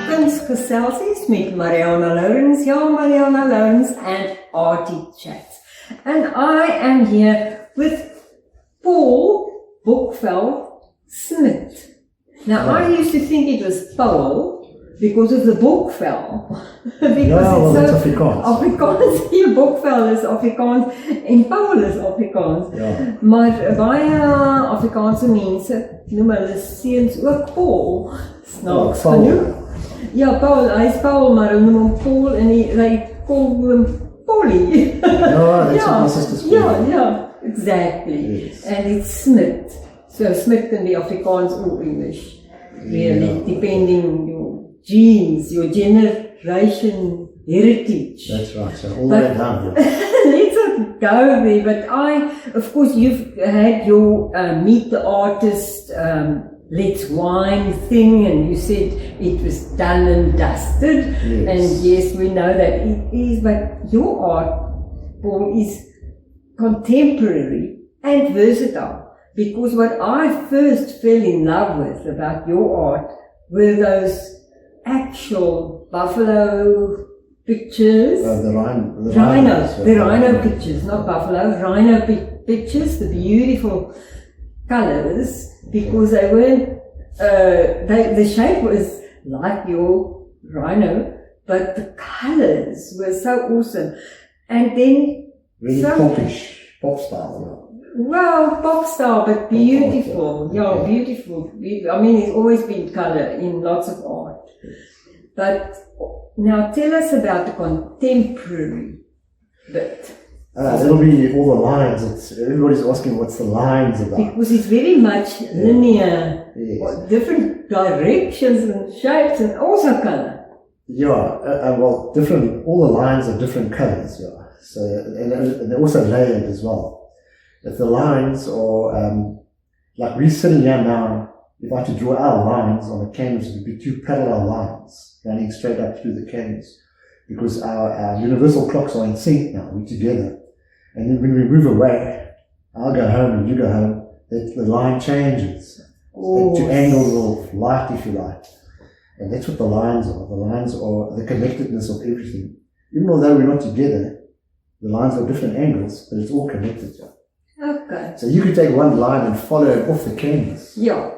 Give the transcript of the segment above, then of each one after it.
Kuns geselsies met Marianah Lourens, Marianah Lourens and Artie Chats. And I am here with Paul Bokvel Smit. Now I used to think it was Paul because of the Bokvel. Because it's Afrikaans. Afrikaans, ja, Bokvel is Afrikaans en Paul is Afrikaans. Ja. Maar baie Afrikaanse mense noem hulle seuns ook Paul. Snaaks genoeg. Ja, Paul, hy is Paul, maar hulle noem hom Paul en hy call hom Polly. That's what my sister's called. Yeah, exactly. Yes. And it's Smit. So Smit can be Afrikaans or English. Really, depending your genes, your generation heritage. That's right, so all the way down. Let's not go there, but of course, you've had your Meet the Artist, Let's Wine thing, and you said it was done and dusted. Yes. And yes, we know that it is, but your art, Paul, is contemporary and versatile. Because what I first fell in love with about your art were those actual buffalo pictures. The rhino pictures, not buffalo, rhino pictures, the beautiful colors, because they weren't, the shape was like your rhino, but the colors were so awesome. And then really popish, pop style. Well, pop style, but beautiful. Yeah, beautiful. I mean, it's always been color in lots of art. But now tell us about the contemporary bit. It'll be all the lines. Everybody's asking what's the lines about. Because it's very much linear, yes. Different directions and shapes and also color. Yeah, well, all the lines are different colors, yeah. So, and they're also layered as well. If the lines are, like we're sitting here now, if I had to draw our lines on the canvas, it would be two parallel lines running straight up through the canvas. Because our universal clocks are in sync now, we're together. And then when we move away, I'll go home and you go home, the line changes. To angles of light, if you like. And that's what the lines are. The lines are the connectedness of everything. Even although we're not together, the lines are different angles, but it's all connected. Okay. So you could take one line and follow it off the canvas. Yeah.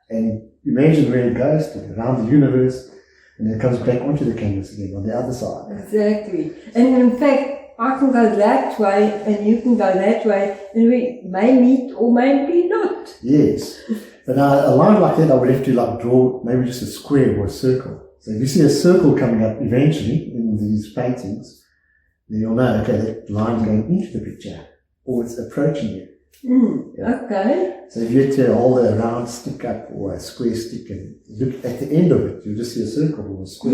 And imagine where it goes to, around the universe, and then it comes back onto the canvas again on the other side. Exactly. And in fact, I can go that way and you can go that way, and we may meet or maybe not. Yes. But now a line like that, I would have to draw maybe just a square or a circle. So if you see a circle coming up eventually in these paintings, then you'll know, okay, that line's going into the picture. Or it's approaching you. Okay. So if you had to hold a round stick up or a square stick and look at the end of it, you'll just see a circle or a square.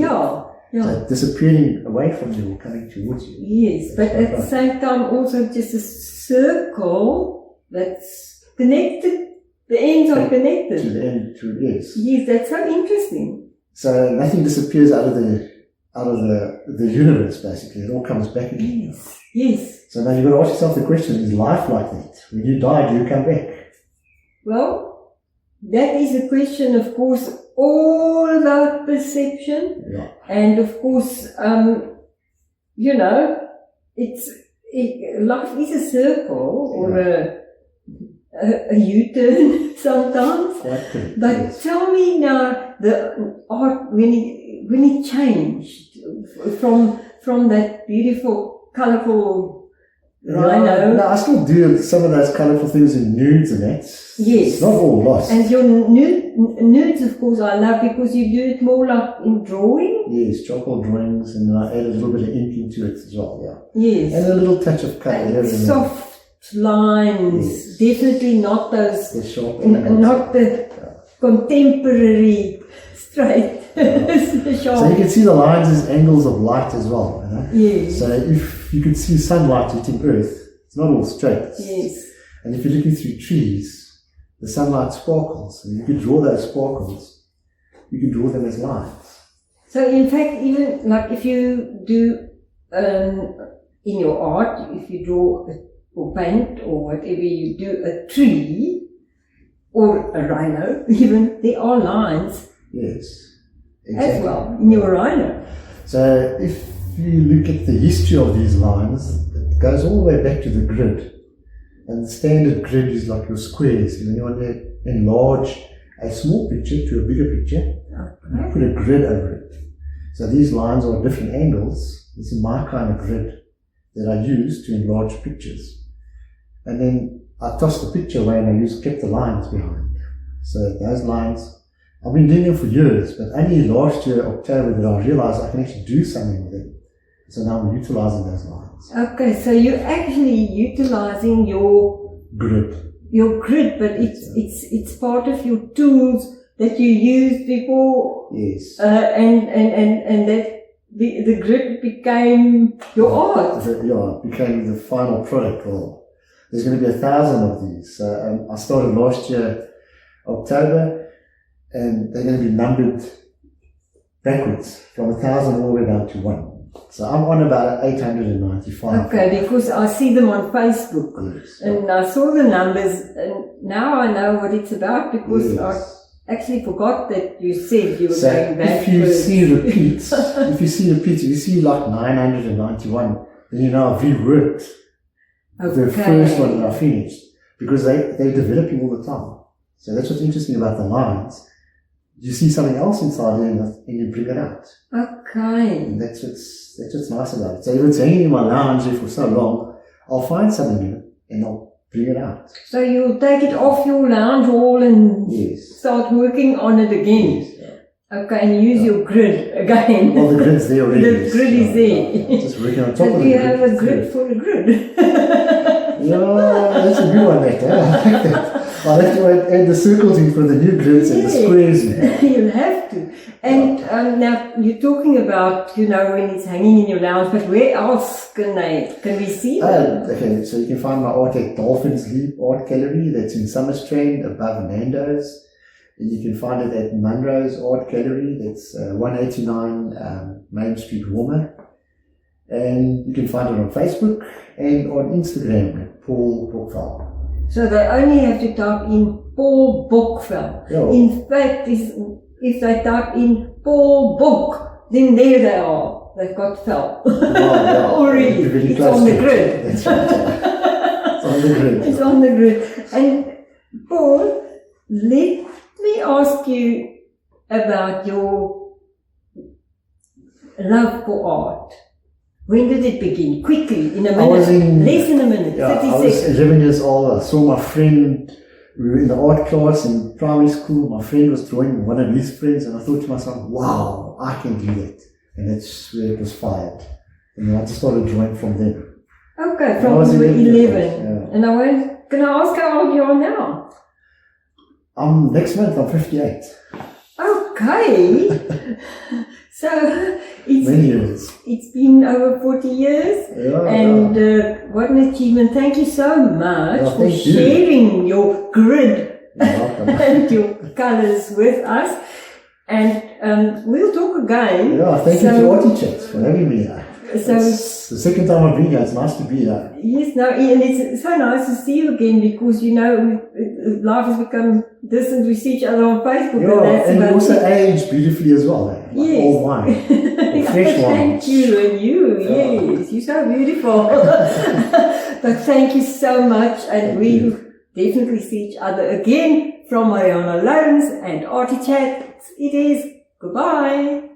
Yeah. So disappearing away from you or coming towards you. Yes, but at the same time also just a circle that's connected, the ends are connected. To the end, yes. Yes, that's so interesting. So nothing disappears out of the universe, basically. It all comes back again. Yes. So now you've got to ask yourself the question, is life like that? When you die, do you come back? Well, that is a question, of course, all about perception. Yeah. And of course, life is a circle or a U-turn sometimes. But tell me now, the art, when it changed from that beautiful, colourful rhino. No, I still do some of those colourful things in nudes and that. Yes. It's not all lost. And your nudes, of course, I love because you do it more like in drawing. Yes, charcoal drawings, and I add a little bit of ink into it as well, yeah. Yes. And a little touch of colour here and there. Soft lines. Yes. Definitely not those, not the contemporary straight. So you can see the lines as angles of light as well. Yes. So if you could see sunlight hitting earth, it's not all straight. Yes. And if you're looking through trees, the sunlight sparkles. And you could draw those sparkles. You can draw them as lines. So in fact, even like if you do in your art, if you draw or paint or whatever you do a tree, or a rhino, even, there are lines Yes, exactly. as well in your rhino. So if you look at the history of these lines, it goes all the way back to the grid. And the standard grid is like your squares. When you want to enlarge a small picture to a bigger picture, you put a grid over it. So these lines are different angles. This is my kind of grid that I use to enlarge pictures. And then I toss the picture away and I kept the lines behind. So those lines, I've been doing them for years, but only last year, October, that I realized I can actually do something with them. So now I'm utilizing those lines. Okay, so you're actually utilizing your Grid. But it's part of your tools that you used before. Yes. And that the grid became your art. It became the final product. Well, there's going to be 1,000 of these. So I started last year, October, and they're going to be numbered backwards from 1,000 all the way down to 1. So I'm on about 895. Okay, because I see them on Facebook. Yes. And I saw the numbers, and now I know what it's about, because Yes. I actually forgot that you said you were So going backwards. if you see repeats, if you see like 991, then you know I've reworked the first one that I finished, because they're developing all the time. So that's what's interesting about the lines. You see something else inside there and you bring it out. Okay. And that's what's nice about it. So if it's hanging in my lounge there for so long, I'll find something in it and I'll bring it out. So you'll take it off your lounge wall and Yes. start working on it again. Yes. Okay, and use your grid again. Well, the grid's there already. The grid is there. Just working on top of So the do you grid. have a grid for a grid? Yeah, that's a good one, that. I like that. I'll have to add the circles in for the new grids and the squares in. You'll have to. And now you're talking about, when it's hanging in your lounge, but where else can we see them? Okay, so you can find my art at Dolphins Leap Art Gallery. That's in Summerstrand above Nando's. And you can find it at Munro's Art Gallery. That's 189 Main Street, Walmer. And you can find it on Facebook and on Instagram at Paul Bokvel. So they only have to type in Paul Bokvel. Yeah. In fact, if they type in Paul Bok, then there they are. They've got fell. Yeah. Already. Really It's on the grid. That's right. It's on the grid. It's on the grid. And Paul, let me ask you about your love for art. When did it begin? Quickly, in a minute. Less than a minute, 30 I was seconds. 11 years old. I saw my friend, we were in the art class in primary school. My friend was drawing one of his friends, and I thought to myself, wow, I can do that. And that's where it was fired. And then I just started drawing from there. Okay, I from was 11. Yeah. And can I ask how old you are now? Next month, I'm 58. Okay. So Many years. it's been over 40 years. Yeah, And what an achievement. Thank you so much for thank you. sharing your grid You're welcome. and your colors with us. And we'll talk again. Yeah, thank you to Artie Chat for having me here. So It's the second time I've been here. It's nice to be here. yes, no, and it's so nice to see you again, because life has become distant. We see each other on Facebook, Yeah, and you about also it. age beautifully as well. Like Yes. old wine. Or fresh wine. Thank you, and you, yes, you're so beautiful. But thank you so much, and we'll definitely see each other again. From Marianah Lourens and Artie Chat, it is goodbye.